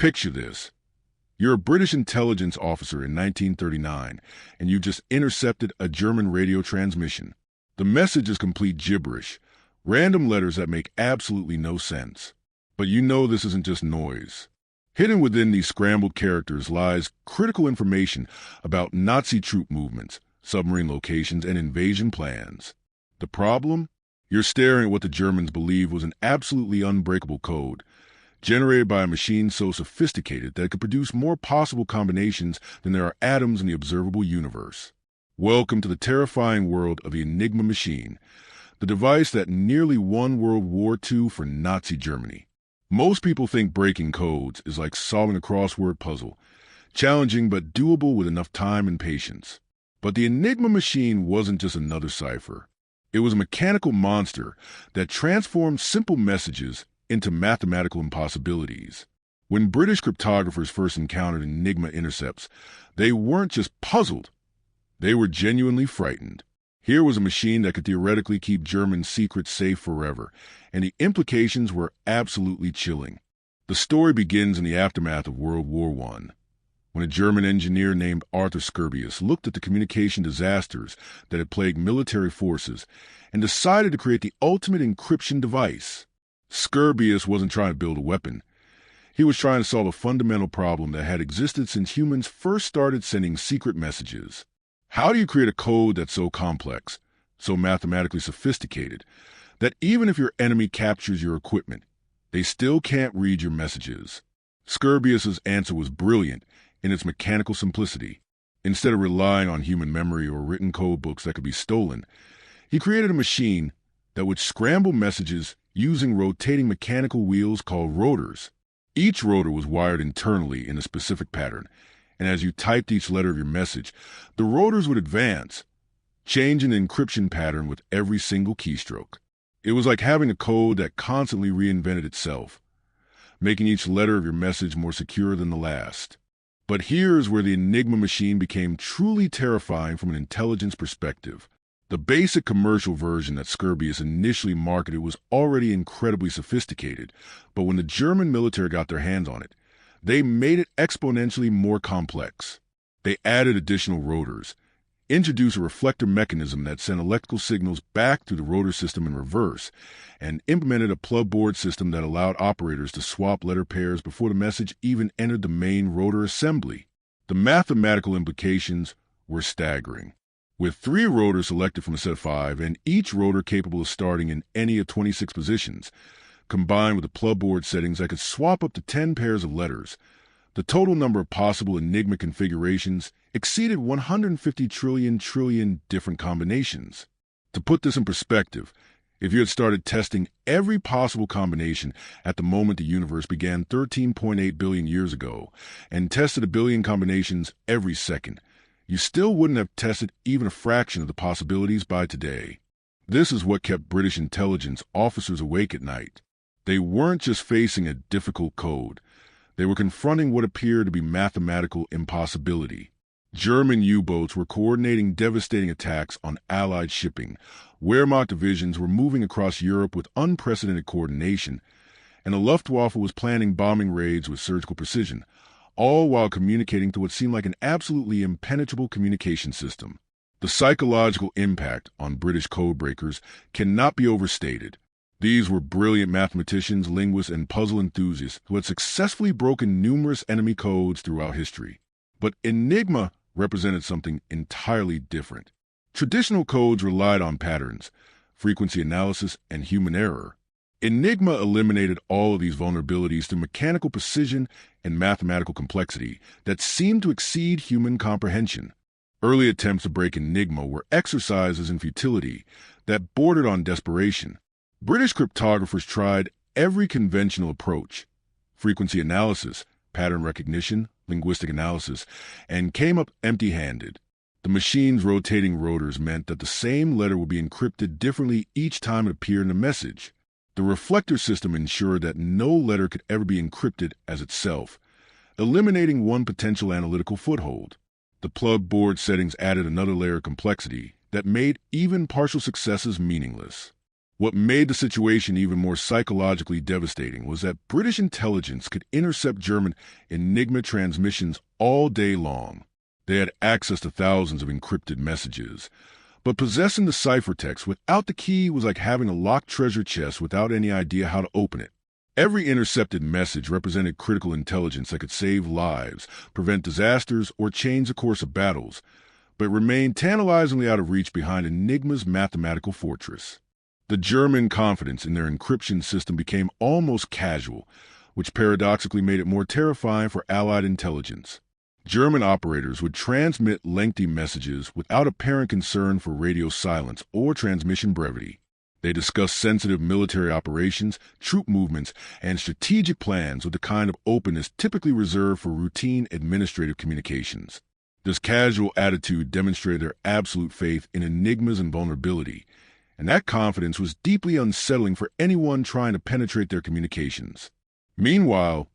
Picture this. You're a British intelligence officer in 1939, and you just intercepted a German radio transmission. The message is complete gibberish, random letters that make absolutely no sense. But you know this isn't just noise. Hidden within these scrambled characters lies critical information about Nazi troop movements, submarine locations, and invasion plans. The problem? You're staring at what the Germans believe was an absolutely unbreakable code, generated by a machine so sophisticated that it could produce more possible combinations than there are atoms in the observable universe. Welcome to the terrifying world of the Enigma machine, the device that nearly won World War II for Nazi Germany. Most people think breaking codes is like solving a crossword puzzle, challenging but doable with enough time and patience. But the Enigma machine wasn't just another cipher. It was a mechanical monster that transformed simple messages into mathematical impossibilities. When British cryptographers first encountered Enigma intercepts, they weren't just puzzled. They were genuinely frightened. Here was a machine that could theoretically keep German secrets safe forever, and the implications were absolutely chilling. The story begins in the aftermath of World War I, when a German engineer named Arthur Skurbius looked at the communication disasters that had plagued military forces and decided to create the ultimate encryption device. Skurbius wasn't trying to build a weapon. He was trying to solve a fundamental problem that had existed since humans first started sending secret messages. How do you create a code that's so complex, so mathematically sophisticated, that even if your enemy captures your equipment, they still can't read your messages? Skurbius's answer was brilliant in its mechanical simplicity. Instead of relying on human memory or written code books that could be stolen, he created a machine that would scramble messages using rotating mechanical wheels called rotors. Each rotor was wired internally in a specific pattern, and as you typed each letter of your message, the rotors would advance, changing the encryption pattern with every single keystroke. It was like having a code that constantly reinvented itself, making each letter of your message more secure than the last. But here's where the Enigma machine became truly terrifying from an intelligence perspective. The basic commercial version that Skurbius initially marketed was already incredibly sophisticated, but when the German military got their hands on it, they made it exponentially more complex. They added additional rotors, introduced a reflector mechanism that sent electrical signals back through the rotor system in reverse, and implemented a plugboard system that allowed operators to swap letter pairs before the message even entered the main rotor assembly. The mathematical implications were staggering. With 3 rotors selected from a set of 5, and each rotor capable of starting in any of 26 positions, combined with the plugboard settings that could swap up to 10 pairs of letters, the total number of possible Enigma configurations exceeded 150 trillion different combinations. To put this in perspective, if you had started testing every possible combination at the moment the universe began 13.8 billion years ago, and tested 1 billion combinations every second, you still wouldn't have tested even a fraction of the possibilities by today. This is what kept British intelligence officers awake at night. They weren't just facing a difficult code. They were confronting what appeared to be mathematical impossibility. German U-boats were coordinating devastating attacks on Allied shipping. Wehrmacht divisions were moving across Europe with unprecedented coordination, and the Luftwaffe was planning bombing raids with surgical precision, all while communicating to what seemed like an absolutely impenetrable communication system. The psychological impact on British codebreakers cannot be overstated. These were brilliant mathematicians, linguists, and puzzle enthusiasts who had successfully broken numerous enemy codes throughout history. But Enigma represented something entirely different. Traditional codes relied on patterns, frequency analysis, and human error. Enigma eliminated all of these vulnerabilities through mechanical precision and mathematical complexity that seemed to exceed human comprehension. Early attempts to break Enigma were exercises in futility that bordered on desperation. British cryptographers tried every conventional approach, frequency analysis, pattern recognition, linguistic analysis, and came up empty-handed. The machine's rotating rotors meant that the same letter would be encrypted differently each time it appeared in a message. The reflector system ensured that no letter could ever be encrypted as itself, eliminating one potential analytical foothold. The plugboard settings added another layer of complexity that made even partial successes meaningless. What made the situation even more psychologically devastating was that British intelligence could intercept German Enigma transmissions all day long. They had access to thousands of encrypted messages. But possessing the ciphertext without the key was like having a locked treasure chest without any idea how to open it. Every intercepted message represented critical intelligence that could save lives, prevent disasters, or change the course of battles, but remained tantalizingly out of reach behind Enigma's mathematical fortress. The German confidence in their encryption system became almost casual, which paradoxically made it more terrifying for Allied intelligence. German operators would transmit lengthy messages without apparent concern for radio silence or transmission brevity. They discussed sensitive military operations, troop movements, and strategic plans with the kind of openness typically reserved for routine administrative communications. This casual attitude demonstrated their absolute faith in Enigma's invulnerability, and that confidence was deeply unsettling for anyone trying to penetrate their communications. Meanwhile,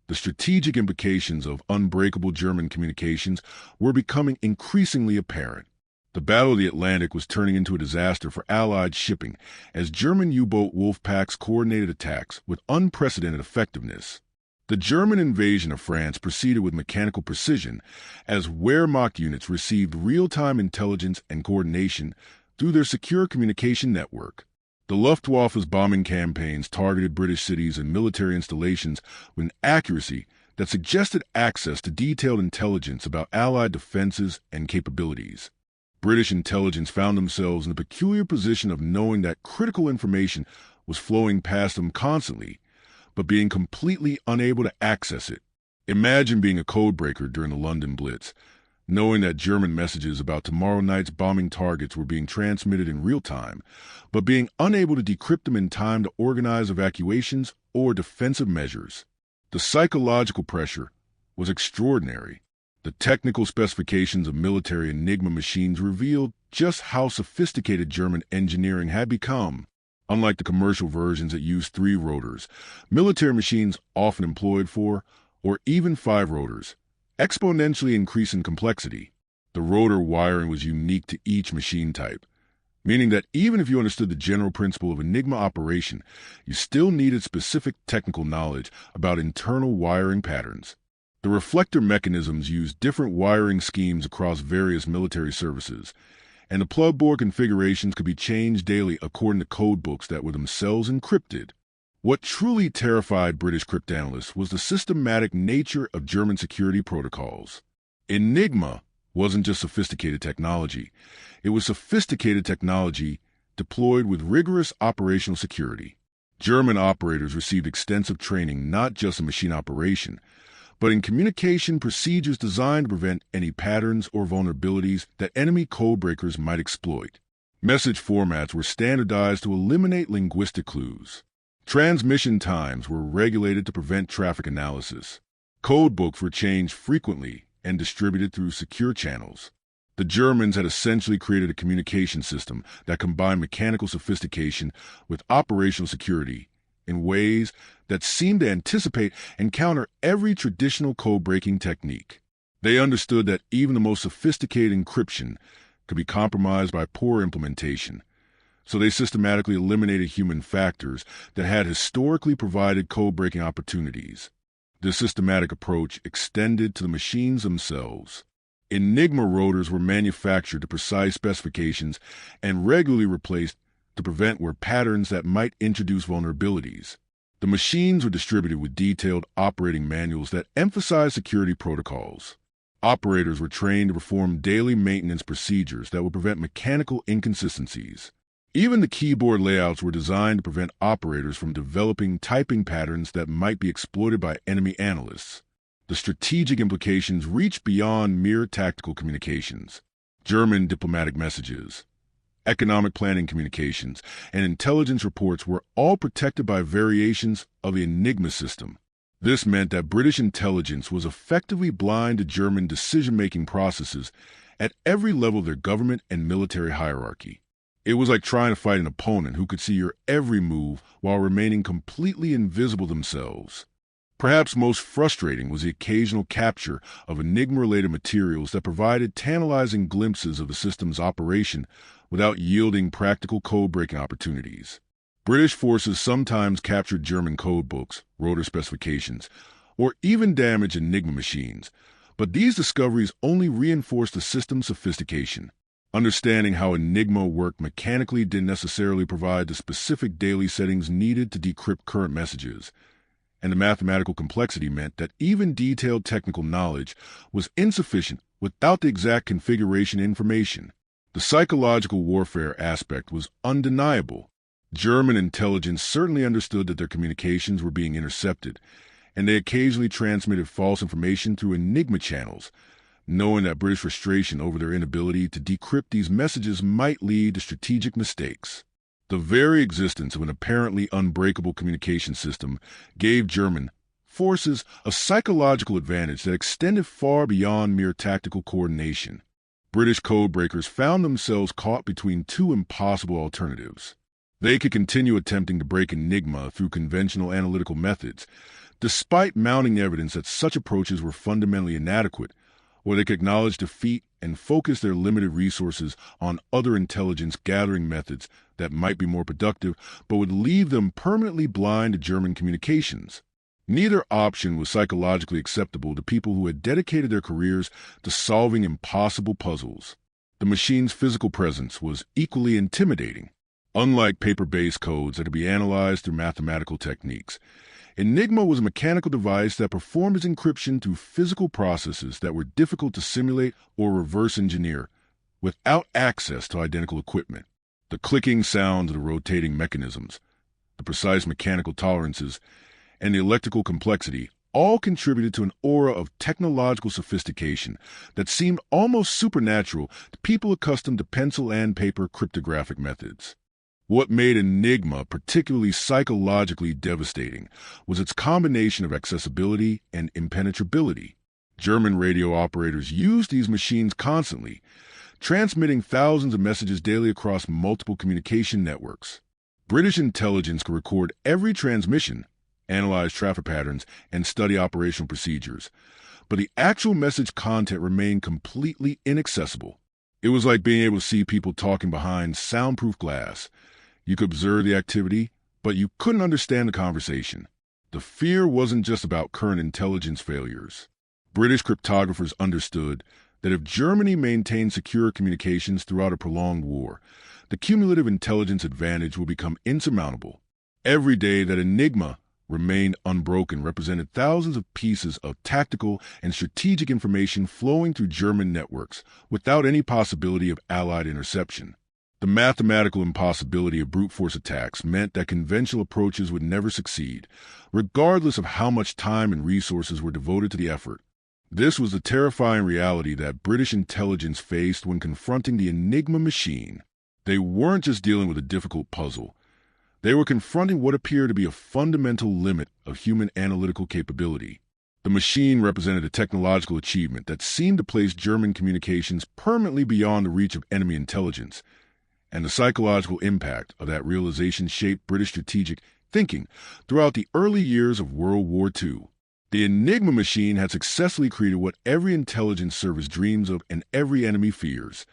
the strategic implications of unbreakable German communications were becoming increasingly apparent. The Battle of the Atlantic was turning into a disaster for Allied shipping as German U-boat wolf packs coordinated attacks with unprecedented effectiveness. The German invasion of France proceeded with mechanical precision as Wehrmacht units received real-time intelligence and coordination through their secure communication network. The Luftwaffe's bombing campaigns targeted British cities and military installations with an accuracy that suggested access to detailed intelligence about Allied defenses and capabilities. British intelligence found themselves in the peculiar position of knowing that critical information was flowing past them constantly, but being completely unable to access it. Imagine being a codebreaker during the London Blitz, knowing that German messages about tomorrow night's bombing targets were being transmitted in real time, but being unable to decrypt them in time to organize evacuations or defensive measures. The psychological pressure was extraordinary. The technical specifications of military Enigma machines revealed just how sophisticated German engineering had become. Unlike the commercial versions that used 3 rotors, military machines often employed 4 or even 5 rotors, exponentially increasing complexity. The rotor wiring was unique to each machine type, meaning that even if you understood the general principle of Enigma operation, you still needed specific technical knowledge about internal wiring patterns. The reflector mechanisms used different wiring schemes across various military services, and the plugboard configurations could be changed daily according to code books that were themselves encrypted. What truly terrified British cryptanalysts was the systematic nature of German security protocols. Enigma wasn't just sophisticated technology. It was sophisticated technology deployed with rigorous operational security. German operators received extensive training not just in machine operation, but in communication procedures designed to prevent any patterns or vulnerabilities that enemy codebreakers might exploit. Message formats were standardized to eliminate linguistic clues. Transmission times were regulated to prevent traffic analysis. Codebooks were changed frequently and distributed through secure channels. The Germans had essentially created a communication system that combined mechanical sophistication with operational security in ways that seemed to anticipate and counter every traditional code-breaking technique. They understood that even the most sophisticated encryption could be compromised by poor implementation, so they systematically eliminated human factors that had historically provided code-breaking opportunities. This systematic approach extended to the machines themselves. Enigma rotors were manufactured to precise specifications and regularly replaced to prevent patterns that might introduce vulnerabilities. The machines were distributed with detailed operating manuals that emphasized security protocols. Operators were trained to perform daily maintenance procedures that would prevent mechanical inconsistencies. Even the keyboard layouts were designed to prevent operators from developing typing patterns that might be exploited by enemy analysts. The strategic implications reached beyond mere tactical communications. German diplomatic messages, economic planning communications, and intelligence reports were all protected by variations of the Enigma system. This meant that British intelligence was effectively blind to German decision-making processes at every level of their government and military hierarchy. It was like trying to fight an opponent who could see your every move while remaining completely invisible themselves. Perhaps most frustrating was the occasional capture of Enigma-related materials that provided tantalizing glimpses of the system's operation without yielding practical code-breaking opportunities. British forces sometimes captured German code books, rotor specifications, or even damaged Enigma machines, but these discoveries only reinforced the system's sophistication. Understanding how Enigma worked mechanically didn't necessarily provide the specific daily settings needed to decrypt current messages, and the mathematical complexity meant that even detailed technical knowledge was insufficient without the exact configuration information. The psychological warfare aspect was undeniable. German intelligence certainly understood that their communications were being intercepted, and they occasionally transmitted false information through Enigma channels, knowing that British frustration over their inability to decrypt these messages might lead to strategic mistakes. The very existence of an apparently unbreakable communication system gave German forces a psychological advantage that extended far beyond mere tactical coordination. British codebreakers found themselves caught between two impossible alternatives. They could continue attempting to break Enigma through conventional analytical methods, despite mounting evidence that such approaches were fundamentally inadequate, or they could acknowledge defeat and focus their limited resources on other intelligence-gathering methods that might be more productive but would leave them permanently blind to German communications. Neither option was psychologically acceptable to people who had dedicated their careers to solving impossible puzzles. The machine's physical presence was equally intimidating. Unlike paper-based codes that could be analyzed through mathematical techniques, Enigma was a mechanical device that performed its encryption through physical processes that were difficult to simulate or reverse engineer without access to identical equipment. The clicking sounds of the rotating mechanisms, the precise mechanical tolerances, and the electrical complexity all contributed to an aura of technological sophistication that seemed almost supernatural to people accustomed to pencil and paper cryptographic methods. What made Enigma particularly psychologically devastating was its combination of accessibility and impenetrability. German radio operators used these machines constantly, transmitting thousands of messages daily across multiple communication networks. British intelligence could record every transmission, analyze traffic patterns, and study operational procedures, but the actual message content remained completely inaccessible. It was like being able to see people talking behind soundproof glass. You could observe the activity, but you couldn't understand the conversation. The fear wasn't just about current intelligence failures. British cryptographers understood that if Germany maintained secure communications throughout a prolonged war, the cumulative intelligence advantage would become insurmountable. Every day that Enigma remained unbroken represented thousands of pieces of tactical and strategic information flowing through German networks without any possibility of Allied interception. The mathematical impossibility of brute force attacks meant that conventional approaches would never succeed, regardless of how much time and resources were devoted to the effort. This was the terrifying reality that British intelligence faced when confronting the Enigma machine. They weren't just dealing with a difficult puzzle. They were confronting what appeared to be a fundamental limit of human analytical capability. The machine represented a technological achievement that seemed to place German communications permanently beyond the reach of enemy intelligence, and the psychological impact of that realization shaped British strategic thinking throughout the early years of World War II. The Enigma machine had successfully created what every intelligence service dreams of and every enemy fears: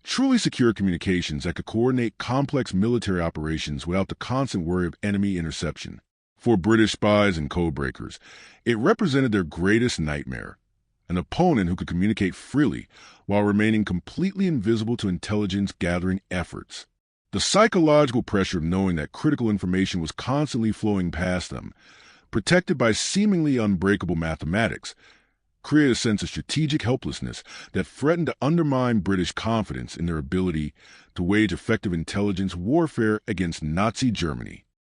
truly secure communications that could coordinate complex military operations without the constant worry of enemy interception. For British spies and codebreakers, it represented their greatest nightmare: an opponent who could communicate freely while remaining completely invisible to intelligence-gathering efforts. The psychological pressure of knowing that critical information was constantly flowing past them, protected by seemingly unbreakable mathematics, created a sense of strategic helplessness that threatened to undermine British confidence in their ability to wage effective intelligence warfare against Nazi Germany.